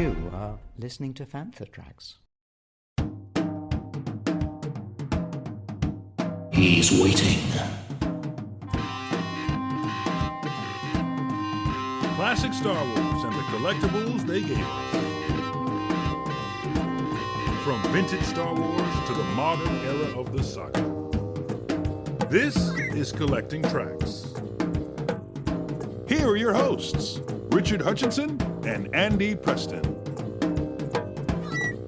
You are listening to Fantha Tracks. He's waiting. Classic Star Wars and the collectibles they gave us. From vintage Star Wars to the modern era of the saga. This is Collecting Tracks. Here are your hosts, Richard Hutchinson and Andy Preston.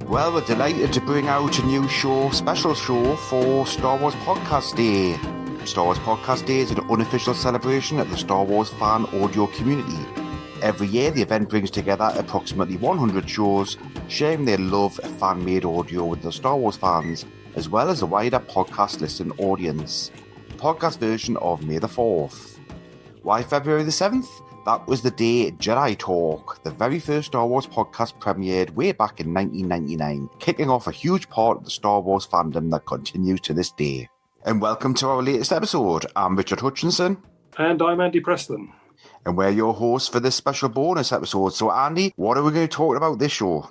Well, we're delighted to bring out a new show, special show for Star Wars Podcast Day. Star Wars Podcast Day is an unofficial celebration of the Star Wars fan audio community. Every year, the event brings together approximately 100 shows, sharing their love of fan-made audio with the Star Wars fans, as well as a wider podcast listening audience. The podcast version of May the 4th. Why February the 7th? That was the day Jedi Talk, the very first Star Wars podcast, premiered way back in 1999, kicking off a huge part of the Star Wars fandom that continues to this day. And welcome to our latest episode. I'm Richard Hutchinson. And I'm Andy Preston. And we're your hosts for this special bonus episode. So Andy, what are we going to talk about this show?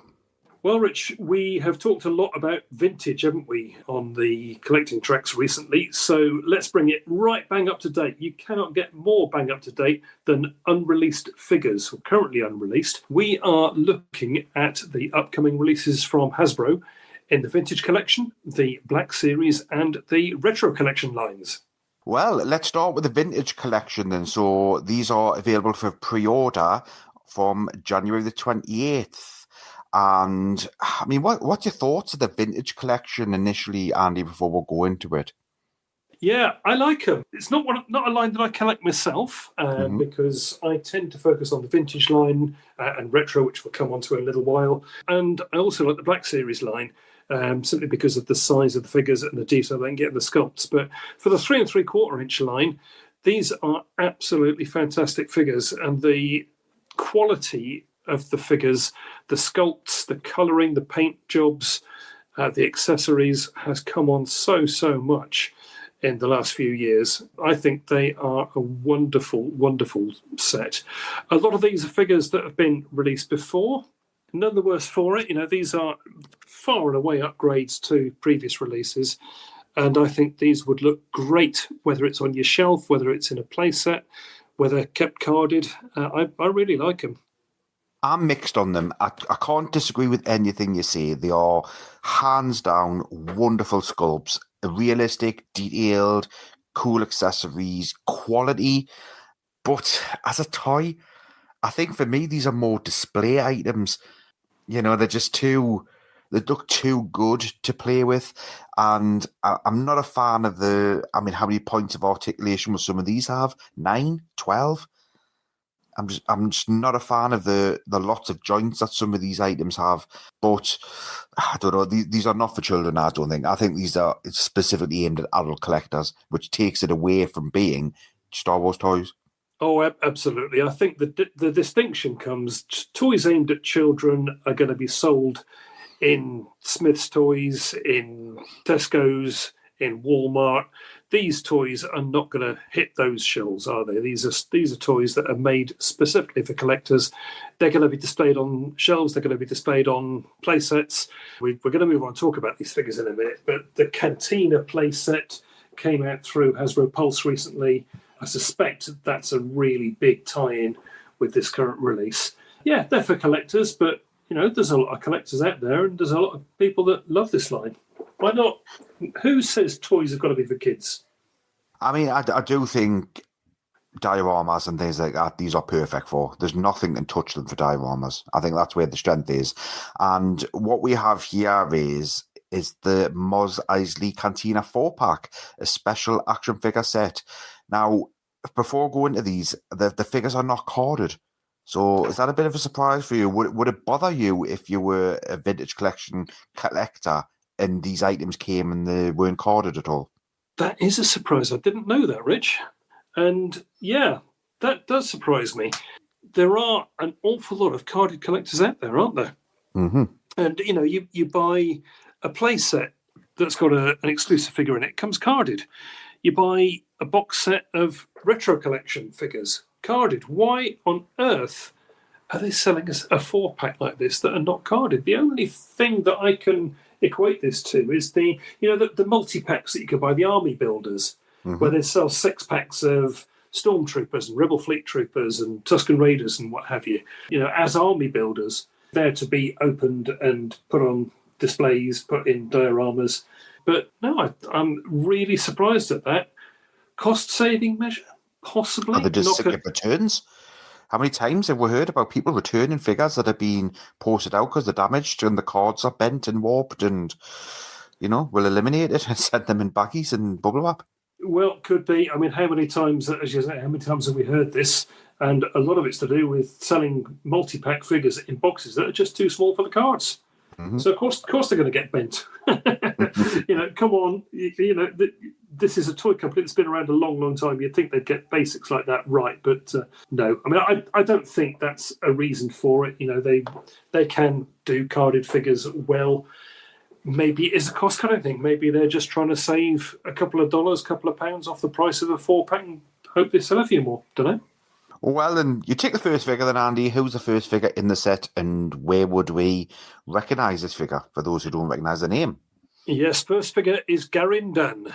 Well, Rich, we have talked a lot about vintage, haven't we, on the Collecting Tracks recently. So let's bring it right bang up to date. You cannot get more bang up to date than unreleased figures, or currently unreleased. We are looking at the upcoming releases from Hasbro in the Vintage Collection, the Black Series, and the Retro Collection lines. Well, let's start with the Vintage Collection then. So these are available for pre-order from January the 28th. And, I mean, what's your thoughts of the Vintage Collection initially, Andy, before we'll go into it? Yeah, I like them. It's not a line that I collect myself, because I tend to focus on the Vintage line and Retro, which we'll come on to in a little while. And I also like the Black Series line, simply because of the size of the figures and the detail they can get in the sculpts. But for the 3 3/4 inch line, these are absolutely fantastic figures, and the quality of the figures, the sculpts, the colouring, the paint jobs, the accessories has come on so much in the last few years. I think they are a wonderful, wonderful set. A lot of these are figures that have been released before, none the worse for it. You know, these are far and away upgrades to previous releases, and I think these would look great, whether it's on your shelf, whether it's in a playset, whether kept carded. I really like them. I'm mixed on them. I can't disagree with anything you say. They are hands down wonderful sculpts, realistic, detailed, cool accessories, quality. But as a toy, I think for me, these are more display items. You know, they look too good to play with. And I'm not a fan of how many points of articulation will some of these have? 9, 12? I'm just not a fan of the lots of joints that some of these items have. But I don't know, these are not for children, I don't think. I think these are specifically aimed at adult collectors, which takes it away from being Star Wars toys. Oh, absolutely. I think the distinction comes, toys aimed at children are going to be sold in Smith's Toys, in Tesco's, in Walmart. These toys are not going to hit those shelves, are they? These are toys that are made specifically for collectors. They're going to be displayed on shelves. They're going to be displayed on play sets. We're going to move on and talk about these figures in a minute. But the Cantina play set came out through Hasbro Pulse recently. I suspect that's a really big tie-in with this current release. Yeah, they're for collectors, but you know, there's a lot of collectors out there, and there's a lot of people that love this line. Why not? Who says toys have got to be for kids? I mean, I do think dioramas and things like that, these are perfect for. There's nothing can touch them for dioramas. I think that's where the strength is. And what we have here is the Mos Eisley Cantina 4-pack, a special action figure set. Now, before going into these, the figures are not carded. So is that a bit of a surprise for you? Would it bother you if you were a vintage collection collector and these items came and they weren't carded at all? That is a surprise. I didn't know that, Rich. And yeah, that does surprise me. There are an awful lot of carded collectors out there, aren't there? Mm-hmm. And, you know, you buy a play set that's got an exclusive figure in it, comes carded. You buy a box set of retro collection figures, carded. Why on earth are they selling a 4-pack like this that are not carded? The only thing that I can equate this to is the multi-packs that you can buy, the army builders, where they sell 6-packs of Stormtroopers and Rebel Fleet Troopers and Tusken Raiders and what have you. As army builders, they're to be opened and put on displays, put in dioramas. But no, I'm really surprised at that. Cost-saving measure? Possibly. Are they just sick of returns? How many times have we heard about people returning figures that have been posted out because they're damaged and the cards are bent and warped and, we'll eliminate it and send them in baggies and bubble wrap? Well, could be. I mean, how many times, as you say, how many times have we heard this? And a lot of it's to do with selling multi-pack figures in boxes that are just too small for the cards. So, of course they're going to get bent. Come on. This is a toy company that's been around a long, long time. You'd think they'd get basics like that right, but no. I mean, I don't think that's a reason for it. They can do carded figures well. Maybe it is a cost-cutting thing. Maybe they're just trying to save a couple of dollars, couple of pounds off the price of a 4-pack and hope they sell a few more. Don't know. Well, then you take the first figure then, Andy. Who's the first figure in the set and where would we recognise this figure for those who don't recognise the name? Yes, first figure is Garin Dunn.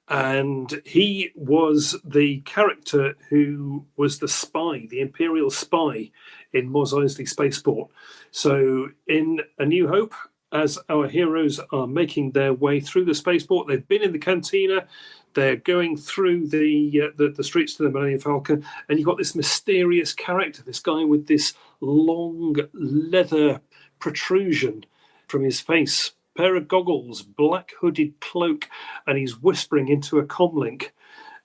And he was the character who was the spy, the Imperial spy in Mos Eisley Spaceport. So in A New Hope, as our heroes are making their way through the spaceport, they've been in the cantina, they're going through the streets to the Millennium Falcon, and you've got this mysterious character, this guy with this long leather protrusion from his face, pair of goggles, black hooded cloak, and he's whispering into a comlink.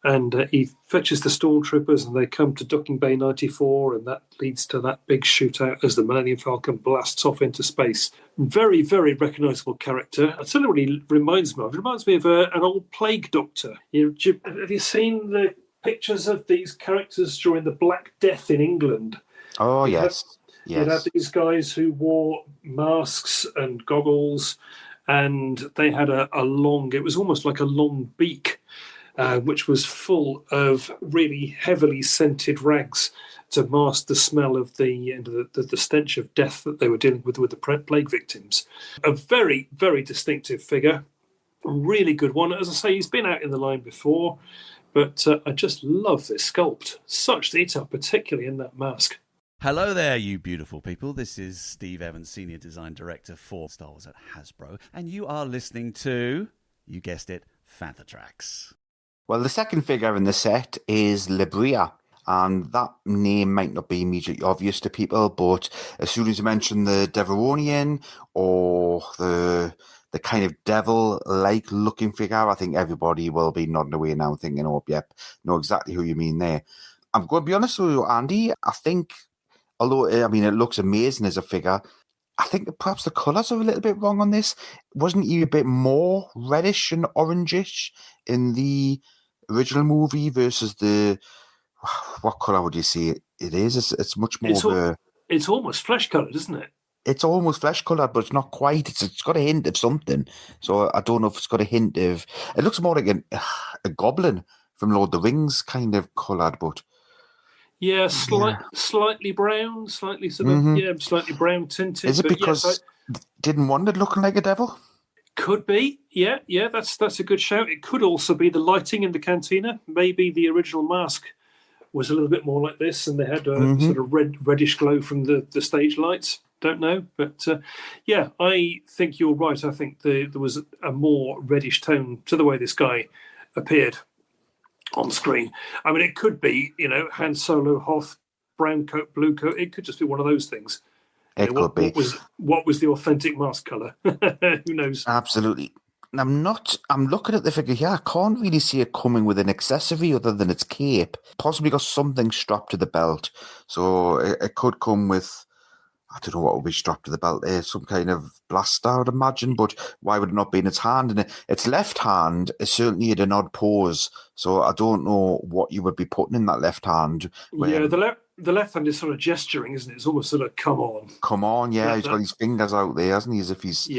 And he fetches the stormtroopers and they come to Docking Bay 94, and that leads to that big shootout as the Millennium Falcon blasts off into space. Very, very recognisable character. I'll tell you what he reminds me of. It reminds me of an old plague doctor. Have you seen the pictures of these characters during the Black Death in England? Oh, yes. You'd have these guys who wore masks and goggles, and they had it was almost like a long beak, which was full of really heavily scented rags to mask the smell of the stench of death that they were dealing with the plague victims. A very, very distinctive figure. A really good one. As I say, he's been out in the line before, but I just love this sculpt. Such detail, particularly in that mask. Hello there, you beautiful people. This is Steve Evans, Senior Design Director for Star Wars at Hasbro, and you are listening to, you guessed it, Fantha Tracks. Well, the second figure in the set is Libria, and that name might not be immediately obvious to people, but as soon as you mention the Deveronian or the kind of devil-like looking figure, I think everybody will be nodding away now thinking, oh, yep, know exactly who you mean there. I'm going to be honest with you, Andy, I think, although, it looks amazing as a figure, I think that perhaps the colours are a little bit wrong on this. Wasn't he a bit more reddish and orangish in the original movie versus what colour would you say it is? It's much more it's almost flesh coloured, isn't it? It's almost flesh coloured, but it's not quite. It's got a hint of something. So I don't know if it's got a hint of... It looks more like a goblin from Lord of the Rings kind of coloured, but... Yeah, slightly brown, slightly sort of, slightly brown tinted. Is it because didn't want it looking like a devil? Could be, yeah, that's a good shout. It could also be the lighting in the cantina. Maybe the original mask was a little bit more like this, and they had a sort of reddish glow from the stage lights. Don't know, but yeah, I think you're right. I think there was a more reddish tone to the way this guy appeared on screen. I mean, it could be, Han Solo, Hoth, brown coat, blue coat. It could just be one of those things. It could be. What was the authentic mask colour? Who knows? Absolutely. I'm looking at the figure here. I can't really see it coming with an accessory other than its cape. Possibly got something strapped to the belt. So it could come with, I don't know what would be strapped to the belt there, some kind of blaster, I would imagine, but why would it not be in its hand? And its left hand is certainly at an odd pose, so I don't know what you would be putting in that left hand. Yeah, the left hand is sort of gesturing, isn't it? It's almost sort of, come on. Come on, yeah, he's got his fingers out there, hasn't he, as if he's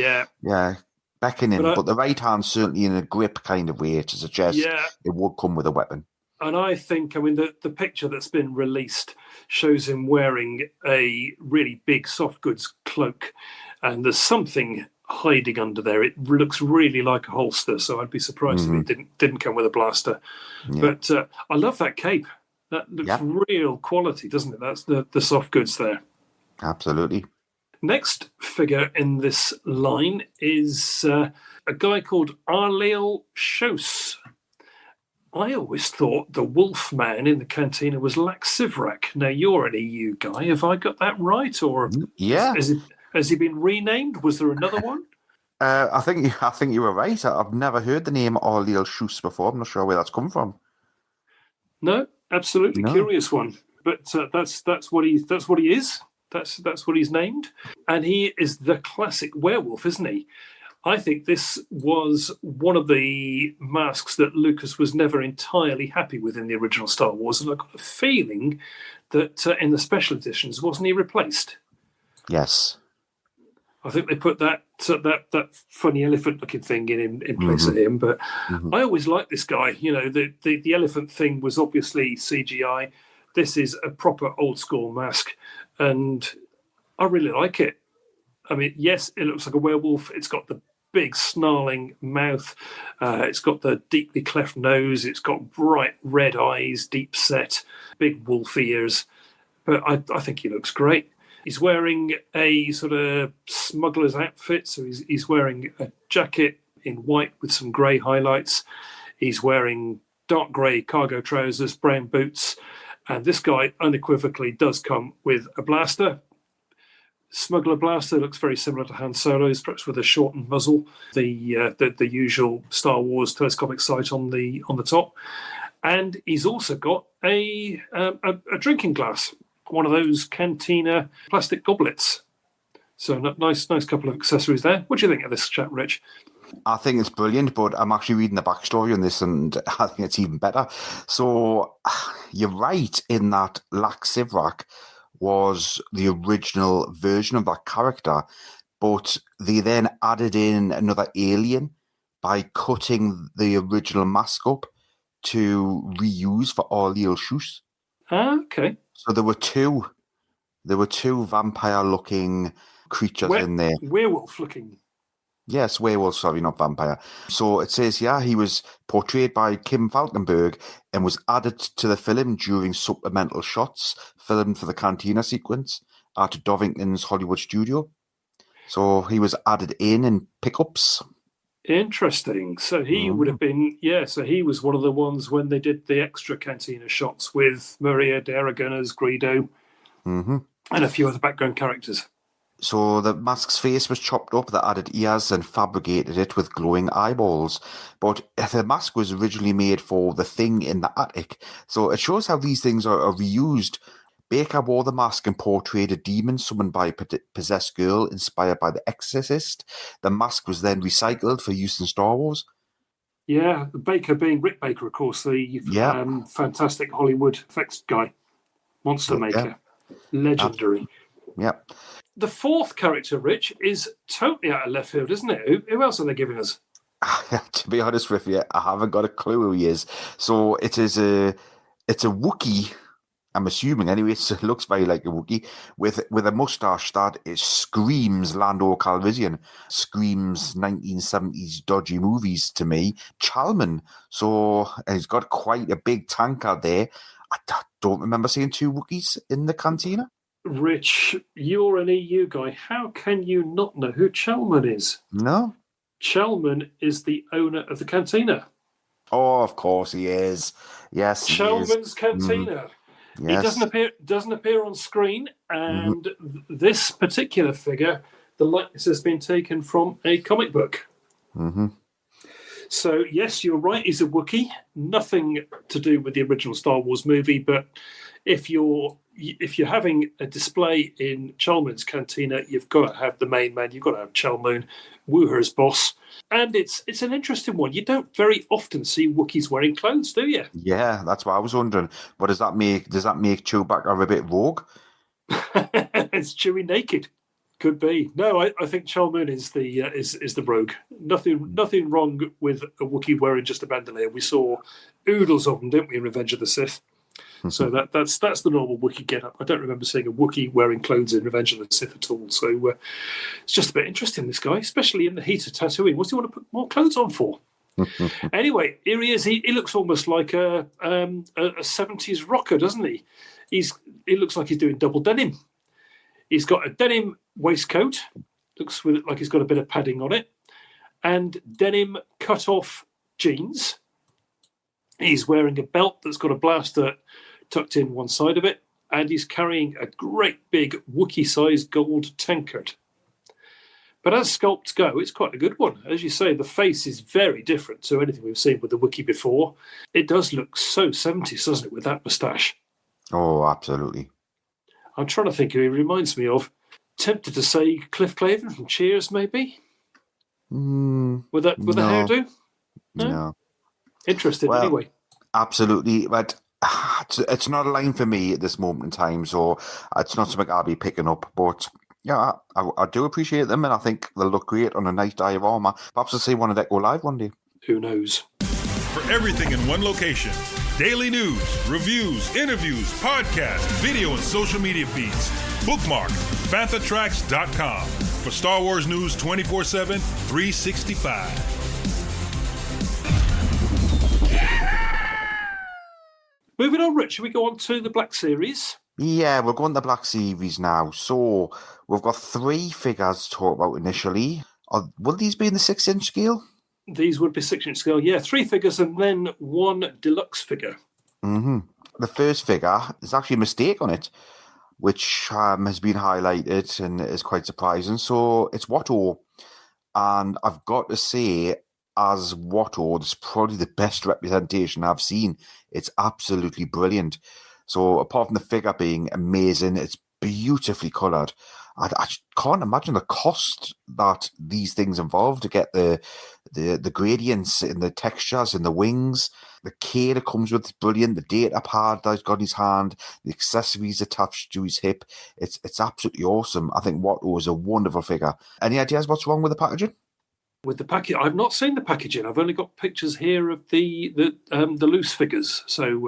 beckoning, but the right hand's certainly in a grip kind of way to suggest it would come with a weapon. And I think, the picture that's been released shows him wearing a really big soft goods cloak, and there's something hiding under there. It looks really like a holster, so I'd be surprised if it didn't come with a blaster. Yeah. But I love that cape. That looks real quality, doesn't it? That's the soft goods there. Absolutely. Next figure in this line is a guy called Arleil Shos. I always thought the wolf man in the cantina was Laxivrak. Now, you're an EU guy. Have I got that right? Or has he been renamed? Was there another one? I think you were right. I've never heard the name Arleil Shos before. I'm not sure where that's come from. No, absolutely curious one. But that's what he is. That's what he's named. And he is the classic werewolf, isn't he? I think this was one of the masks that Lucas was never entirely happy with in the original Star Wars, and I got a feeling that in the special editions, wasn't he replaced? Yes. I think they put that funny elephant-looking thing in place of him, but I always liked this guy. You know, the elephant thing was obviously CGI. This is a proper old-school mask, and I really like it. I mean, yes, it looks like a werewolf. It's got the big snarling mouth. It's got the deeply cleft nose. It's got bright red eyes, deep set, big wolf ears. But I think he looks great. He's wearing a sort of smuggler's outfit. So he's wearing a jacket in white with some grey highlights. He's wearing dark grey cargo trousers, brown boots. And this guy unequivocally does come with a blaster. Smuggler blaster looks very similar to Han Solo's, perhaps with a shortened muzzle. The usual Star Wars telescopic sight on the top, and he's also got a drinking glass, one of those cantina plastic goblets. So nice couple of accessories there. What do you think of this chap, Rich? I think it's brilliant, but I'm actually reading the backstory on this, and I think it's even better. So you're right in that Laxivrak was the original version of that character, but they then added in another alien by cutting the original mask up to reuse for Arleil Shos. Okay. So there were two vampire-looking creatures in there. Werewolf-looking. Yes, werewolf, sorry, not vampire. So it says, he was portrayed by Kim Falkenberg and was added to the film during supplemental shots filmed for the cantina sequence at Dovington's Hollywood studio. So he was added in pickups. Interesting. So he would have been, so he was one of the ones when they did the extra cantina shots with Maria de Aragon as Greedo and a few other background characters. So the mask's face was chopped up, that added ears and fabricated it with glowing eyeballs. But the mask was originally made for the thing in the attic. So it shows how these things are reused. Baker wore the mask and portrayed a demon summoned by a possessed girl inspired by The Exorcist. The mask was then recycled for use in Star Wars. Yeah, Baker being Rick Baker, of course, the fantastic Hollywood effects guy. Monster maker. Legendary. Yep. The fourth character, Rich, is totally out of left field, isn't it? Who else are they giving us? To be honest with you, I haven't got a clue who he is. So it's a Wookiee, I'm assuming anyway. It looks very like a Wookiee with a mustache that screams Lando Calrissian, screams 1970s dodgy movies to me. Chalman. So he's got quite a big tank out there. I don't remember seeing two Wookiees in the cantina. Rich, you're an EU guy. How can you not know who Chalman is? No. Chalman is the owner of the cantina. Oh, of course he is. Yes, Chalman's Cantina. Yes. He doesn't appear on screen, and this particular figure, the likeness has been taken from a comic book. So yes, you're right. He's a Wookiee. Nothing to do with the original Star Wars movie, but if you're having a display in Chalmun's Cantina, you've got to have the main man. You've got to have Chalmun, Wooher's boss, and it's an interesting one. You don't very often see Wookiees wearing clothes, do you? Yeah, that's what I was wondering. What does that make? Does that make Chewbacca a bit rogue? It's Chewie naked. Could be. No, I think Chal Moon is the rogue. Nothing wrong with a Wookiee wearing just a bandolier. We saw oodles of them, didn't we, in Revenge of the Sith? So that's the normal Wookiee get-up. I don't remember seeing a Wookiee wearing clothes in Revenge of the Sith at all. So it's just a bit interesting, this guy, especially in the heat of Tatooine. What's he want to put more clothes on for? Anyway, here he is. He looks almost like a 70s rocker, doesn't he? He looks like he's doing double denim. He's got a denim waistcoat, looks like he's got a bit of padding on it, and denim cut-off jeans. He's wearing a belt that's got a blaster tucked in one side of it, and he's carrying a great big Wookiee-sized gold tankard. But as sculpts go, it's quite a good one. As you say, the face is very different to anything we've seen with the Wookiee before. It does look so 70s, doesn't it, with that moustache? Oh, absolutely. I'm trying to think who he reminds me of. Tempted to say Cliff Clavin from Cheers, maybe? With the hairdo? No. Interesting, well, anyway. Absolutely, but it's not a line for me at this moment in time, so it's not something I'll be picking up. But yeah, I do appreciate them, and I think they'll look great on a nice diorama. Perhaps I'll see one of that go live one day. Who knows? For everything in one location, daily news, reviews, interviews, podcasts, video, and social media feeds, bookmark FanthaTracks.com for Star Wars news 24/7, 365. Moving on, Rich, shall we go on to the Black Series? Yeah, we're going to the Black Series now. So we've got 3 figures to talk about initially. Will these be in the 6-inch scale? These would be 6-inch scale, yeah. 3 figures and then 1 deluxe figure. Mm-hmm. The first figure, there's actually a mistake on it, which has been highlighted and is quite surprising. So it's Watto. And I've got to say, as Watto, it's probably the best representation I've seen. It's absolutely brilliant. So apart from the figure being amazing, it's beautifully coloured. I can't imagine the cost that these things involve to get the gradients in the textures in the wings. The K that comes with is brilliant. The data pad that he's got in his hand, the accessories attached to his hip. It's absolutely awesome. I think Watto is a wonderful figure. Any ideas what's wrong with the packaging? With the package, I've not seen the packaging. I've only got pictures here of the loose figures. So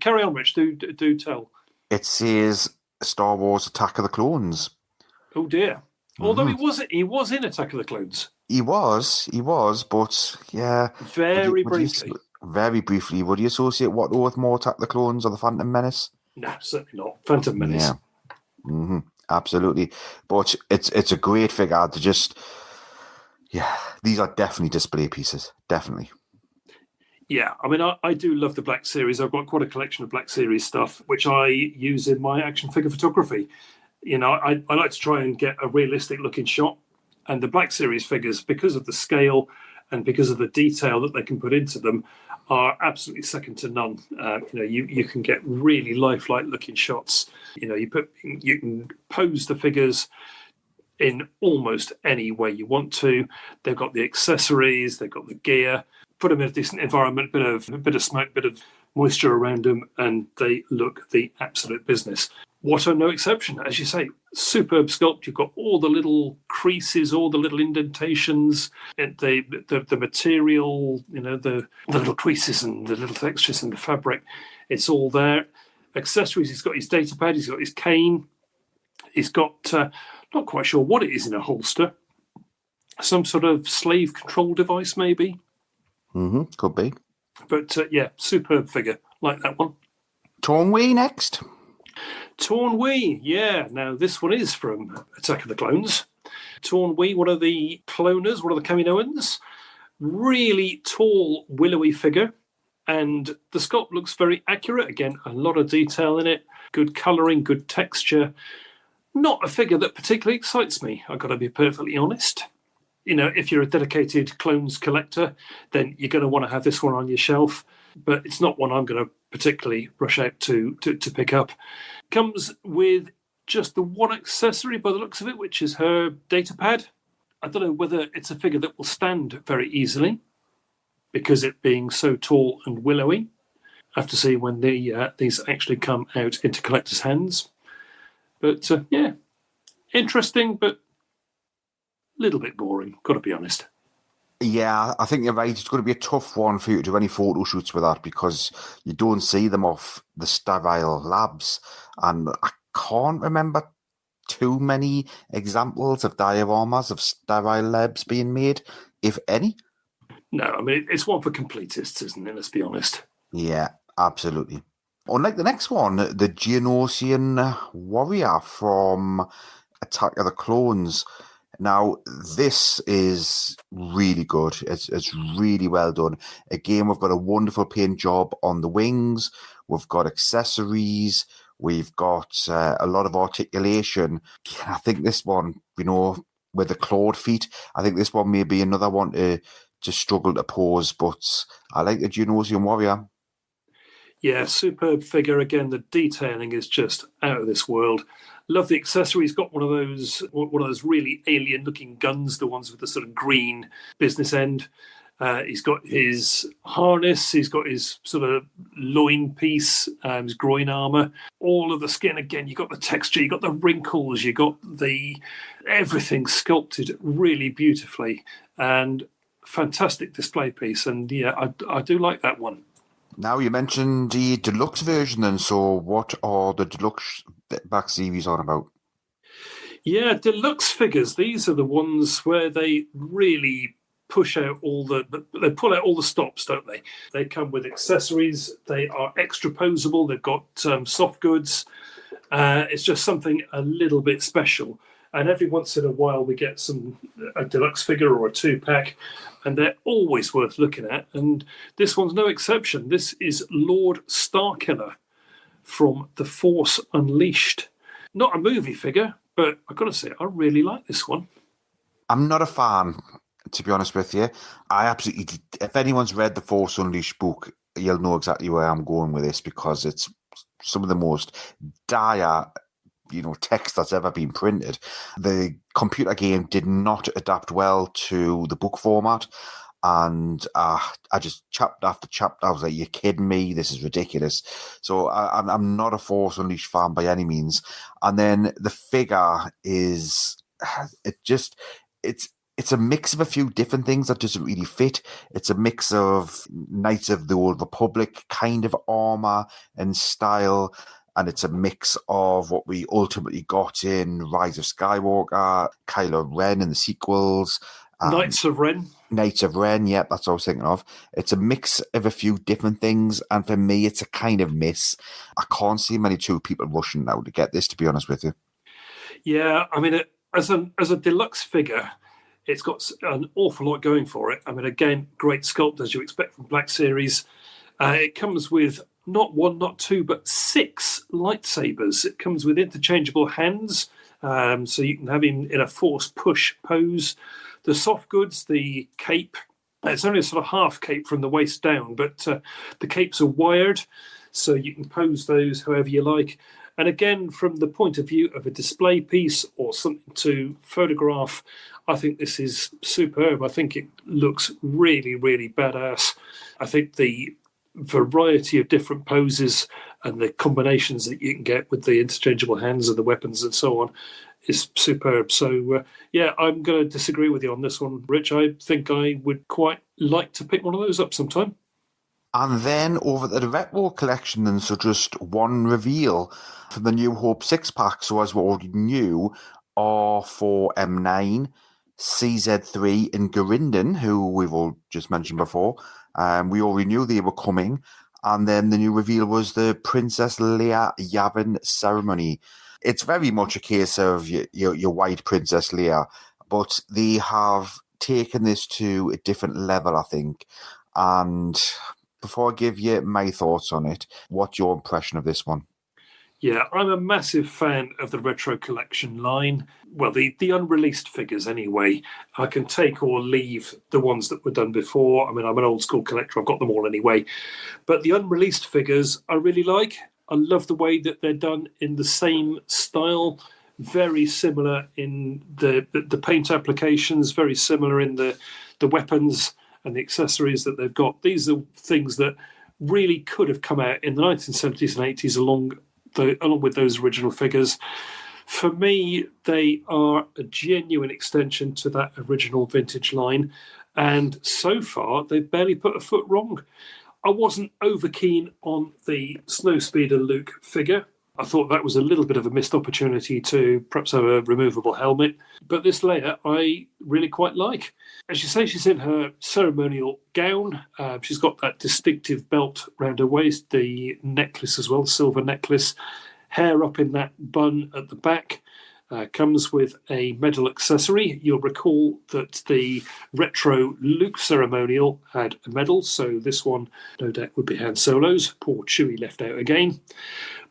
carry on, Rich. Do tell. It says Star Wars Attack of the Clones. Oh dear. Although he was in Attack of the Clones. He was, but yeah. Very briefly. Very briefly. Would you associate Watto with more Attack of the Clones or the Phantom Menace? No, certainly not. Phantom Menace. Yeah. Mm-hmm. Absolutely. But it's a great figure to just... Yeah, these are definitely display pieces. Definitely. Yeah, I mean, I do love the Black Series. I've got quite a collection of Black Series stuff, which I use in my action figure photography. You know, I like to try and get a realistic looking shot. And the Black Series figures, because of the scale and because of the detail that they can put into them, are absolutely second to none. You can get really lifelike looking shots. You know, you can pose the figures in almost any way you want to. They've got the accessories, they've got the gear. Put them in a decent environment, a bit of smoke, bit of moisture around them, and they look the absolute business. Watto, no exception. As you say, superb sculpt. You've got all the little creases, all the little indentations, and the material, you know, the little creases and the little textures in the fabric. It's all there. Accessories, he's got his data pad, he's got his cane. He's got, not quite sure what it is in a holster. Some sort of slave control device, maybe. Mm-hmm, could be. But yeah, superb figure. Like that one. Torn Wee next. Torn Wee, yeah. Now, this one is from Attack of the Clones. Torn Wee, one of the cloners, one of the Kaminoans. Really tall, willowy figure. And the sculpt looks very accurate. Again, a lot of detail in it. Good colouring, good texture. Not a figure that particularly excites me, I've got to be perfectly honest. You know, if you're a dedicated clones collector, then you're going to want to have this one on your shelf. But it's not one I'm going to particularly rush out to pick up. Comes with just the one accessory by the looks of it, which is her data pad. I don't know whether it's a figure that will stand very easily because it being so tall and willowy. I have to see when these actually come out into collectors' hands. But yeah, Interesting, but a little bit boring, got to be honest. Yeah, I think you're right. It's going to be a tough one for you to do any photo shoots with that because you don't see them off the sterile labs. And I can't remember too many examples of dioramas of sterile labs being made, if any. No, I mean, it's one for completists, isn't it? Let's be honest. Yeah, absolutely. Unlike the next one, the Geonosian warrior from Attack of the Clones. Now, this is really good. It's really well done. Again, we've got a wonderful paint job on the wings. We've got accessories. We've got a lot of articulation. I think this one, with the clawed feet, I think this one may be another one to struggle to pose, but I like the Geonosian warrior. Yeah, superb figure. Again, the detailing is just out of this world. Love the accessory. He's got one of those really alien-looking guns, the ones with the sort of green business end. He's got his harness. He's got his sort of loin piece, his groin armor. All of the skin. Again, you got the texture. You got the wrinkles. You got everything sculpted really beautifully, and fantastic display piece. And yeah, I do like that one. Now, you mentioned the deluxe version, and so what are the deluxe back series on about? Yeah, deluxe figures. These are the ones where they really push out they pull out all the stops, don't they? They come with accessories. They are extra posable. They've got soft goods. It's just something a little bit special. And every once in a while, we get a deluxe figure or a 2-pack, and they're always worth looking at. And this one's no exception. This is Lord Starkiller from The Force Unleashed. Not a movie figure, but I've got to say, I really like this one. I'm not a fan, to be honest with you. If anyone's read the Force Unleashed book, you'll know exactly where I'm going with this because it's some of the most dire text that's ever been printed. The computer game did not adapt well to the book format, and I just chapter after chapter, I was like, "You're kidding me? This is ridiculous." So I'm not a Force Unleashed fan by any means. And then the figure is it's a mix of a few different things that doesn't really fit. It's a mix of Knights of the Old Republic kind of armor and style. And it's a mix of what we ultimately got in Rise of Skywalker, Kylo Ren in the sequels. Knights of Ren. Knights of Ren, yeah, that's what I was thinking of. It's a mix of a few different things, and for me, it's a kind of miss. I can't see many two people rushing now to get this, to be honest with you. Yeah, I mean, as a deluxe figure, it's got an awful lot going for it. I mean, again, great sculpt, as you expect from Black Series. It comes with not one, not two, but 6 lightsabers. It comes with interchangeable hands, so you can have him in a force push pose. The soft goods, the cape, it's only a sort of half cape from the waist down, but the capes are wired, so you can pose those however you like. And again, from the point of view of a display piece or something to photograph, I think this is superb. I think it looks really, really badass. I think the variety of different poses and the combinations that you can get with the interchangeable hands and the weapons and so on is superb. So, yeah, I'm going to disagree with you on this one, Rich. I think I would quite like to pick one of those up sometime. And then over to the retro collection, and so just one reveal for the New Hope 6-pack. So as we already knew, R4M9, CZ3 and Garinden, who we've all just mentioned before. We already knew they were coming. And then the new reveal was the Princess Leia Yavin ceremony. It's very much a case of your white Princess Leia, but they have taken this to a different level, I think. And before I give you my thoughts on it, what's your impression of this one? Yeah, I'm a massive fan of the retro collection line. Well, the unreleased figures anyway. I can take or leave the ones that were done before. I mean, I'm an old school collector. I've got them all anyway. But the unreleased figures I really like. I love the way that they're done in the same style, very similar in the paint applications, very similar in the weapons and the accessories that they've got. These are things that really could have come out in the 1970s and 80s along with those original figures. For me, they are a genuine extension to that original vintage line. And so far, they've barely put a foot wrong. I wasn't over keen on the Snowspeeder Luke figure. I thought that was a little bit of a missed opportunity to perhaps have a removable helmet. But this Leia, I really quite like. As you say, she's in her ceremonial gown. She's got that distinctive belt round her waist, the necklace as well, silver necklace, hair up in that bun at the back. Comes with a medal accessory. You'll recall that the retro Luke ceremonial had a medal, so this one, no doubt, would be Han Solo's. Poor Chewie left out again.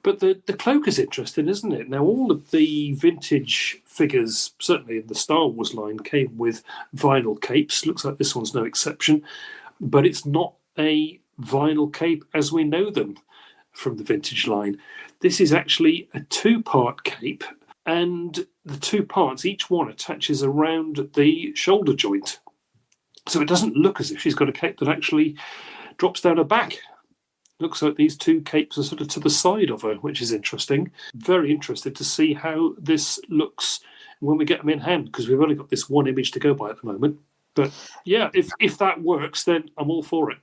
But the cloak is interesting, isn't it? Now, all of the vintage figures, certainly in the Star Wars line, came with vinyl capes. Looks like this one's no exception. But it's not a vinyl cape as we know them from the vintage line. This is actually a two-part cape, and the two parts, each one attaches around the shoulder joint. So it doesn't look as if she's got a cape that actually drops down her back. Looks like these two capes are sort of to the side of her, which is interesting. Very interested to see how this looks when we get them in hand, because we've only got this one image to go by at the moment. But yeah, if that works, then I'm all for it.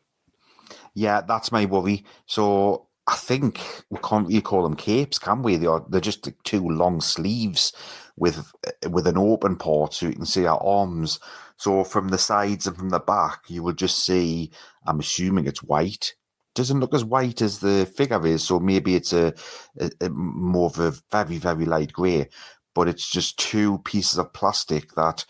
Yeah, that's my worry. So I think we can't really call them capes, can we? They're just two long sleeves with an open part so you can see our arms. So from the sides and from the back, you will just see, I'm assuming it's white. Doesn't look as white as the figure is, so maybe it's a more of a very, very light grey. But it's just two pieces of plastic that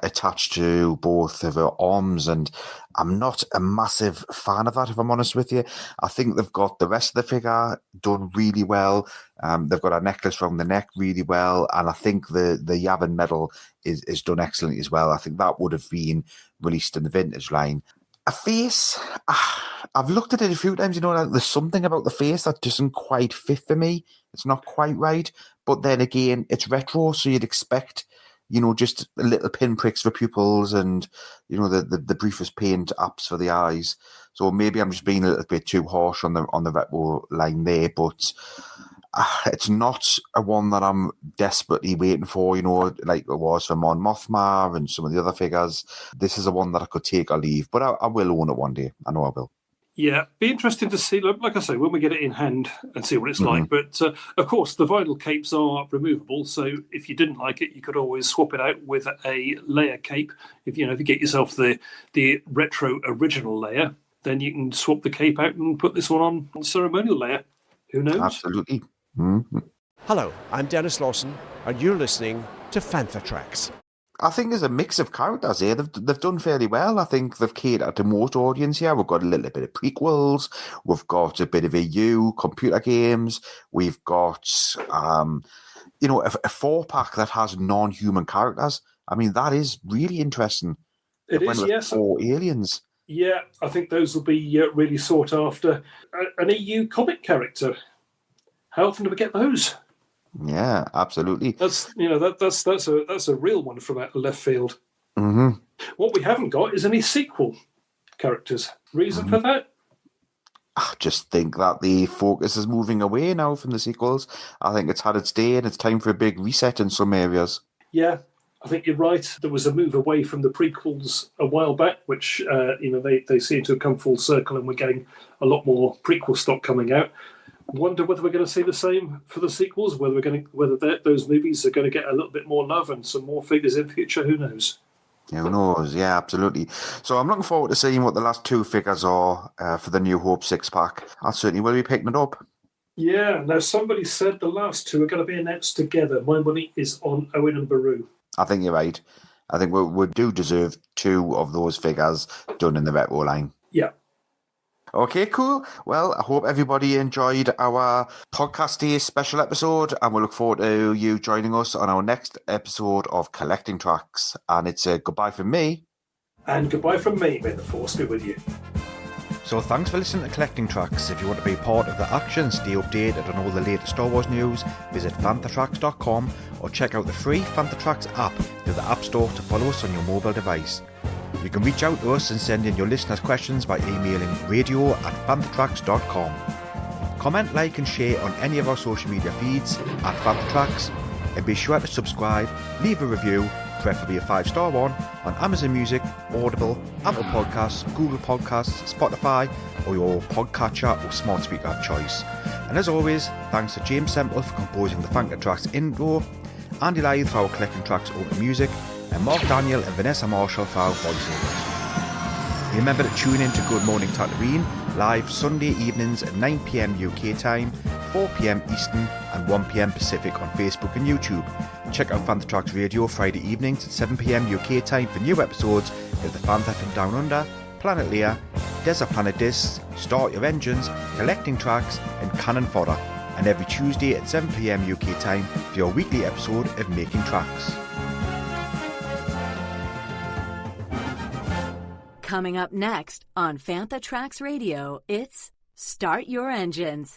attached to both of her arms, and I'm not a massive fan of that, if I'm honest with you. I think they've got the rest of the figure done really well. They've got a necklace around the neck really well, and I think the Yavin medal is done excellently as well. I think that would have been released in the vintage line. A face, I've looked at it a few times, there's something about the face that doesn't quite fit for me. It's not quite right, but then again, it's retro, so you'd expect just a little pinpricks for pupils and, the briefest paint apps for the eyes. So maybe I'm just being a little bit too harsh on the retro line there, but it's not a one that I'm desperately waiting for, like it was for Mon Mothma and some of the other figures. This is a one that I could take or leave, but I will own it one day. I know I will. Yeah, be interesting to see, like I say, when we get it in hand and see what it's like. But, of course, the vinyl capes are removable, so if you didn't like it, you could always swap it out with a Leia cape. If you get yourself the retro original Leia, then you can swap the cape out and put this one on ceremonial Leia. Who knows? Absolutely. Mm-hmm. Hello, I'm Dennis Lawson, and you're listening to Fantha Tracks. I think there's a mix of characters here. They've done fairly well. I think they've catered to most audience here. We've got a little bit of prequels. We've got a bit of computer games. We've got, a 4-pack that has non-human characters. I mean, that is really interesting. It is, yes. 4 aliens. Yeah, I think those will be really sought after. An EU comic character. How often do we get those? Yeah, absolutely. That's a real one from out of left field. Mm-hmm. What we haven't got is any sequel characters. Reason for that? I just think that the focus is moving away now from the sequels. I think it's had its day and it's time for a big reset in some areas. Yeah, I think you're right. There was a move away from the prequels a while back, which they seem to have come full circle, and we're getting a lot more prequel stock coming out. Wonder whether we're going to see the same for the sequels, whether those movies are going to get a little bit more love and some more figures in future. Who knows? Who knows? Yeah, absolutely. So I'm looking forward to seeing what the last 2 figures are for the New Hope 6-pack. I certainly will be picking it up. Yeah. Now, somebody said the last 2 are going to be announced together. My money is on Owen and Baru. I think you're right. I think we do deserve 2 of those figures done in the retro line. Yeah. Okay, cool. Well, I hope everybody enjoyed our podcast day special episode, and we look forward to you joining us on our next episode of Collecting Tracks. And it's a goodbye from me. And goodbye from me. May the force be with you. So thanks for listening to Collecting Tracks. If you want to be part of the action, stay updated on all the latest Star Wars news, visit fanthatracks.com or check out the free Fantha Tracks app through the App Store to follow us on your mobile device. You can reach out to us and send in your listeners' questions by emailing radio@fanthatracks.com. Comment, like and share on any of our social media feeds @Fantha Tracks, and be sure to subscribe, leave a review, preferably a 5-star one, on Amazon Music, Audible, Apple Podcasts, Google Podcasts, Spotify, or your podcatcher or smart speaker of choice. And as always, thanks to James Semple for composing the Fantha Tracks intro, Andy Lythe for our Collecting Tracks open music, and Mark Daniel and Vanessa Marshall for our voiceovers. Remember to tune in to Good Morning Tatooine, live Sunday evenings at 9 PM UK time, 4 PM Eastern and 1 PM Pacific on Facebook and YouTube. Check out Fantha Tracks Radio Friday evenings at 7 PM UK time for new episodes of The Fantha from Down Under, Planet Leia, Desert Planet Discs, Start Your Engines, Collecting Tracks and Cannon Fodder, and every Tuesday at 7 PM UK time for your weekly episode of Making Tracks. Coming up next on Fantha Tracks Radio, it's Start Your Engines.